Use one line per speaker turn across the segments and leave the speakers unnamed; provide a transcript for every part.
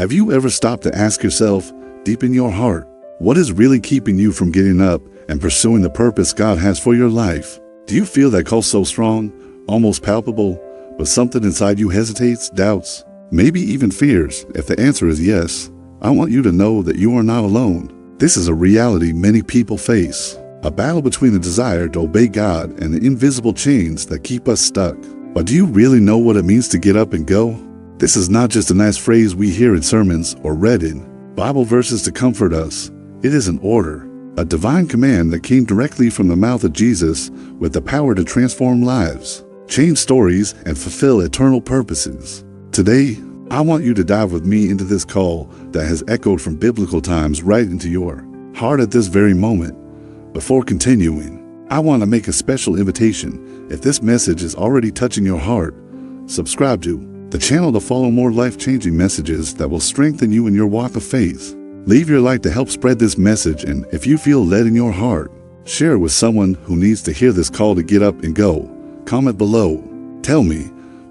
Have you ever stopped to ask yourself, deep in your heart, what is really keeping you from getting up and pursuing the purpose God has for your life? Do you feel that call so strong, almost palpable, but something inside you hesitates, doubts, maybe even fears? If the answer is yes, I want you to know that you are not alone. This is a reality many people face, a battle between the desire to obey God and the invisible chains that keep us stuck. But do you really know what it means to get up and go? This is not just a nice phrase we hear in sermons or read in Bible verses to comfort us. It is an order, a divine command that came directly from the mouth of Jesus with the power to transform lives, change stories, and fulfill eternal purposes. Today, I want you to dive with me into this call that has echoed from biblical times right into your heart at this very moment. Before continuing, I want to make a special invitation. If this message is already touching your heart, subscribe to the channel to follow more life-changing messages that will strengthen you in your walk of faith. Leave your light to help spread this message, and if you feel led in your heart, share it with someone who needs to hear this call to get up and go. Comment below. Tell me,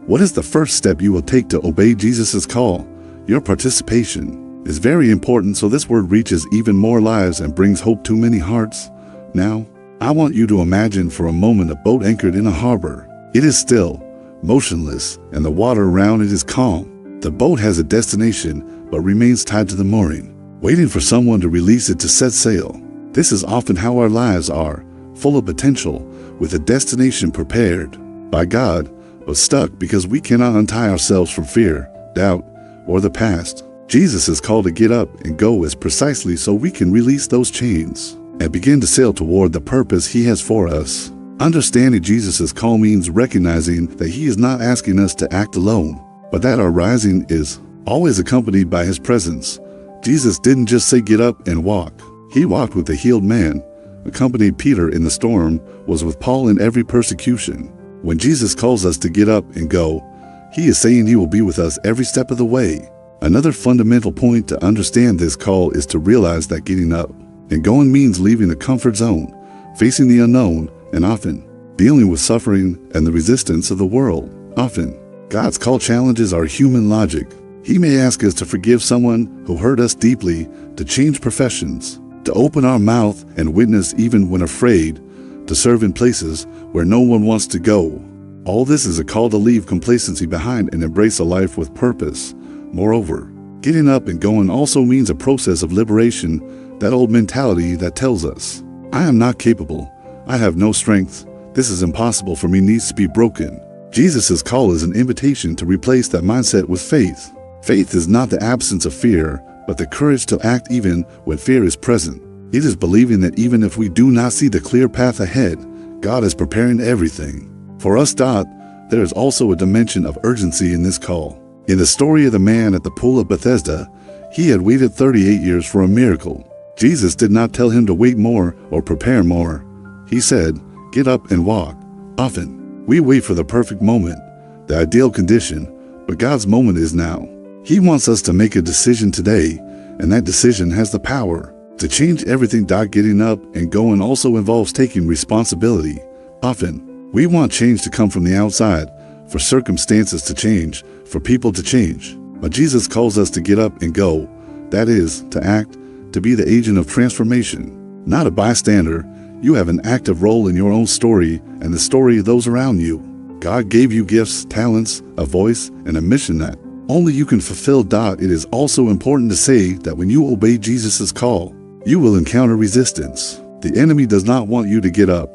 what is the first step you will take to obey Jesus' call? Your participation is very important so this word reaches even more lives and brings hope to many hearts. Now, I want you to imagine for a moment a boat anchored in a harbor. It is still, motionless, and the water around it is calm. The boat has a destination but remains tied to the mooring, waiting for someone to release it to set sail. This is often how our lives are, full of potential, with a destination prepared by God, but stuck because we cannot untie ourselves from fear, doubt, or the past. Jesus' call to get up and go is precisely so we can release those chains and begin to sail toward the purpose He has for us. Understanding Jesus' call means recognizing that He is not asking us to act alone, but that our rising is always accompanied by His presence. Jesus didn't just say get up and walk. He walked with the healed man, accompanied Peter in the storm, was with Paul in every persecution. When Jesus calls us to get up and go, He is saying He will be with us every step of the way. Another fundamental point to understand this call is to realize that getting up and going means leaving the comfort zone, facing the unknown, and often dealing with suffering and the resistance of the world. Often, God's call challenges our human logic. He may ask us to forgive someone who hurt us deeply, to change professions, to open our mouth and witness even when afraid, to serve in places where no one wants to go. All this is a call to leave complacency behind and embrace a life with purpose. Moreover, getting up and going also means a process of liberation, that old mentality that tells us, I am not capable, I have no strength, this is impossible for me needs to be broken. Jesus' call is an invitation to replace that mindset with faith. Faith is not the absence of fear, but the courage to act even when fear is present. It is believing that even if we do not see the clear path ahead, God is preparing everything. For us, there is also a dimension of urgency in this call. In the story of the man at the pool of Bethesda, he had waited 38 years for a miracle. Jesus did not tell him to wait more or prepare more. He said, get up and walk. Often, we wait for the perfect moment, the ideal condition, but God's moment is now. He wants us to make a decision today, and that decision has the power to change everything. Getting up and going also involves taking responsibility. Often, we want change to come from the outside, for circumstances to change, for people to change. But Jesus calls us to get up and go, that is, to act, to be the agent of transformation, not a bystander. You have an active role in your own story and the story of those around you. God gave you gifts, talents, a voice, and a mission that only you can fulfill. It is also important to say that when you obey Jesus' call, you will encounter resistance. The enemy does not want you to get up.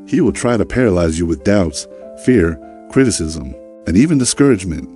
He will try to paralyze you with doubts, fear, criticism, and even discouragement.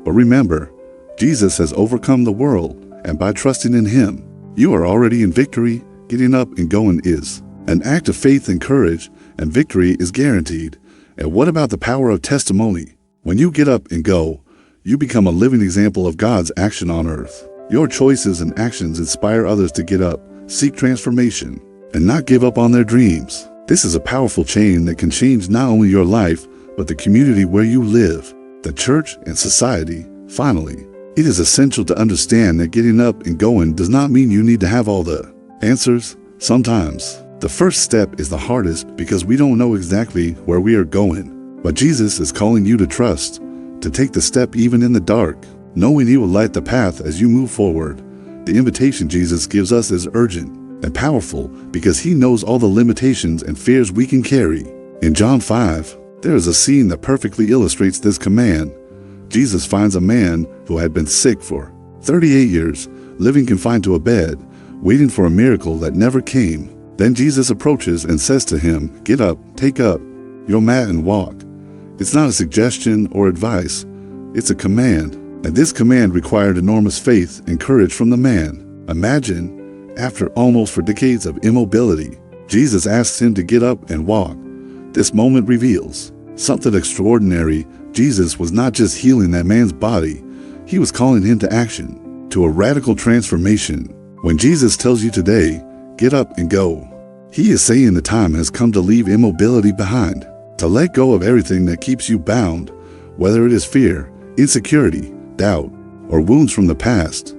But remember, Jesus has overcome the world, and by trusting in Him, you are already in victory. Getting up and going is an act of faith and courage, and victory is guaranteed. And what about the power of testimony? When you get up and go, you become a living example of God's action on earth. Your choices and actions inspire others to get up, seek transformation, and not give up on their dreams. This is a powerful chain that can change not only your life, but the community where you live, the church, and society. Finally, it is essential to understand that getting up and going does not mean you need to have all the answers. Sometimes, the first step is the hardest because we don't know exactly where we are going. But Jesus is calling you to trust, to take the step even in the dark. knowing He will light the path as you move forward. The invitation Jesus gives us is urgent and powerful because He knows all the limitations and fears we can carry. In John 5, there is a scene that perfectly illustrates this command. Jesus finds a man who had been sick for 38 years, living confined to a bed, waiting for a miracle that never came. Then Jesus approaches and says to him, "Get up, take up your mat and walk." It's not a suggestion or advice, it's a command. And this command required enormous faith and courage from the man. Imagine, after almost for decades of immobility, Jesus asks him to get up and walk. This moment reveals something extraordinary. Jesus was not just healing that man's body, He was calling him to action, to a radical transformation. When Jesus tells you today, get up and go, He is saying the time has come to leave immobility behind, to let go of everything that keeps you bound, whether it is fear, insecurity, doubt, or wounds from the past.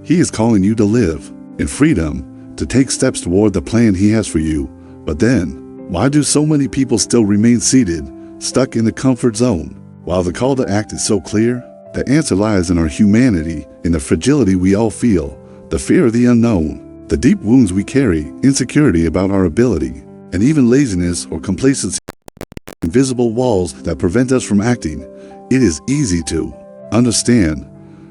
He is calling you to live in freedom, to take steps toward the plan He has for you. But then, why do so many people still remain seated, stuck in the comfort zone? While the call to act is so clear, the answer lies in our humanity, in the fragility we all feel, the fear of the unknown, the deep wounds we carry, insecurity about our ability, and even laziness or complacency, invisible walls that prevent us from acting. It is easy to understand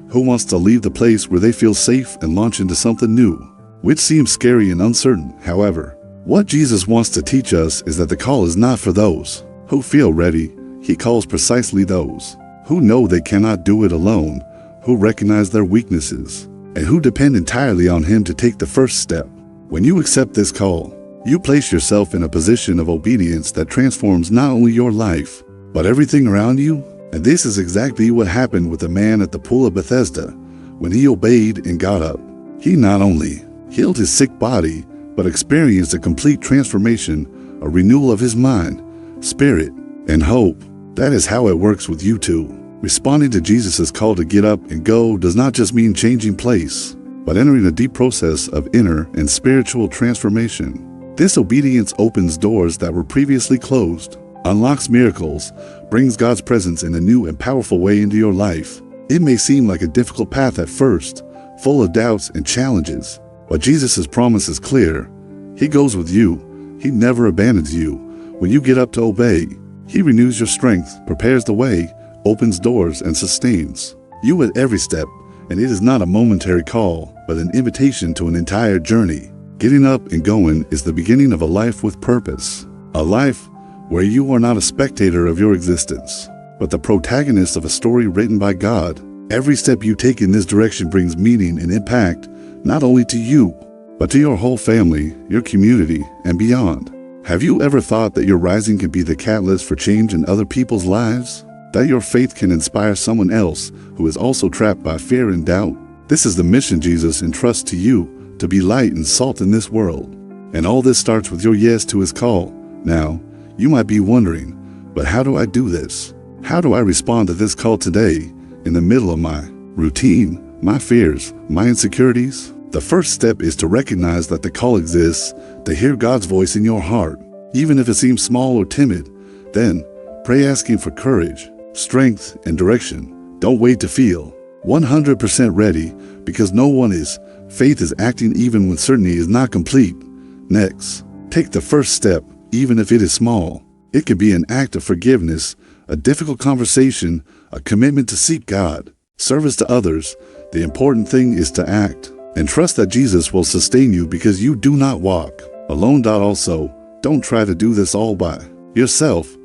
who wants to leave the place where they feel safe and launch into something new, which seems scary and uncertain. However, what Jesus wants to teach us is that the call is not for those who feel ready. He calls precisely those who know they cannot do it alone, who recognize their weaknesses, and who depend entirely on Him to take the first step. When you accept this call, you place yourself in a position of obedience that transforms not only your life, but everything around you. And this is exactly what happened with the man at the pool of Bethesda. When he obeyed and got up, he not only healed his sick body, but experienced a complete transformation, a renewal of his mind, spirit, and hope. That is how it works with you too. Responding to Jesus' call to get up and go does not just mean changing place, but entering a deep process of inner and spiritual transformation. This obedience opens doors that were previously closed, unlocks miracles, brings God's presence in a new and powerful way into your life. It may seem like a difficult path at first, full of doubts and challenges, but Jesus' promise is clear. He goes with you. He never abandons you. When you get up to obey, He renews your strength, prepares the way, opens doors, and sustains you at every step. And it is not a momentary call, but an invitation to an entire journey. Getting up and going is the beginning of a life with purpose, a life where you are not a spectator of your existence, but the protagonist of a story written by God. Every step you take in this direction brings meaning and impact, not only to you, but to your whole family, your community, and beyond. Have you ever thought that your rising can be the catalyst for change in other people's lives? That your faith can inspire someone else who is also trapped by fear and doubt? This is the mission Jesus entrusts to you, to be light and salt in this world. And all this starts with your yes to His call. Now, you might be wondering, but how do I do this? How do I respond to this call today, in the middle of my routine, my fears, my insecurities? The first step is to recognize that the call exists, to hear God's voice in your heart, even if it seems small or timid. Then, pray asking for courage, strength, and direction. Don't wait to feel 100% ready, because no one is. Faith is acting even when certainty is not complete. Next, take the first step, even if it is small. It could be an act of forgiveness, a difficult conversation, a commitment to seek God, service to others. The important thing is to act and trust that Jesus will sustain you, because you do not walk alone. Also, don't try to do this all by yourself.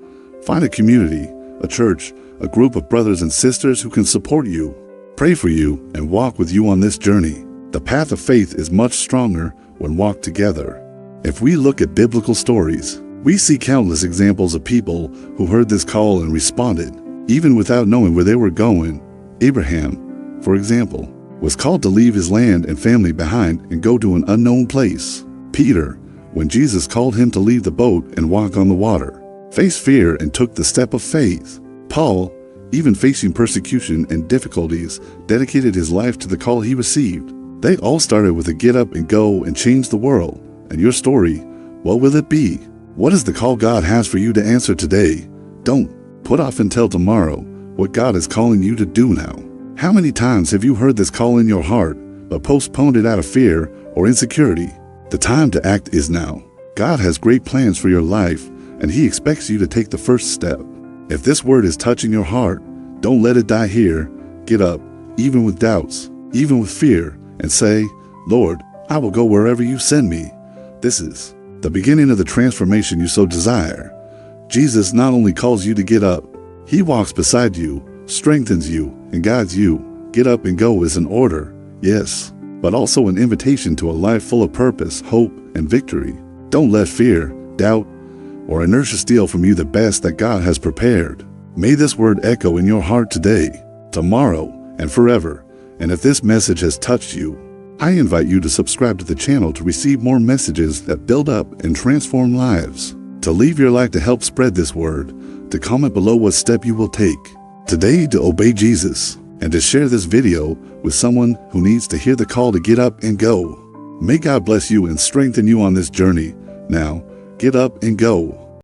Find a community, a church, a group of brothers and sisters who can support you, pray for you, and walk with you on this journey. The path of faith is much stronger when walked together. If we look at biblical stories, we see countless examples of people who heard this call and responded, even without knowing where they were going. Abraham, for example, was called to leave his land and family behind and go to an unknown place. Peter, when Jesus called him to leave the boat and walk on the water, faced fear and took the step of faith. Paul, even facing persecution and difficulties, dedicated his life to the call he received. They all started with a get up and go and change the world. And your story, what will it be? What is the call God has for you to answer today? Don't put off until tomorrow what God is calling you to do now. How many times have you heard this call in your heart, but postponed it out of fear or insecurity? The time to act is now. God has great plans for your life, and He expects you to take the first step. If this word is touching your heart, don't let it die here. Get up, even with doubts, even with fear, and say, Lord, I will go wherever you send me. This is the beginning of the transformation you so desire. Jesus not only calls you to get up, He walks beside you, strengthens you, and guides you. Get up and go is an order, yes, but also an invitation to a life full of purpose, hope, and victory. Don't let fear, doubt, or inertia steal from you the best that God has prepared. May this word echo in your heart today, tomorrow, and forever. And if this message has touched you, I invite you to subscribe to the channel to receive more messages that build up and transform lives. To leave your life to help spread this word, to comment below what step you will take today to obey Jesus, and to share this video with someone who needs to hear the call to get up and go. May God bless you and strengthen you on this journey. Now, get up and go.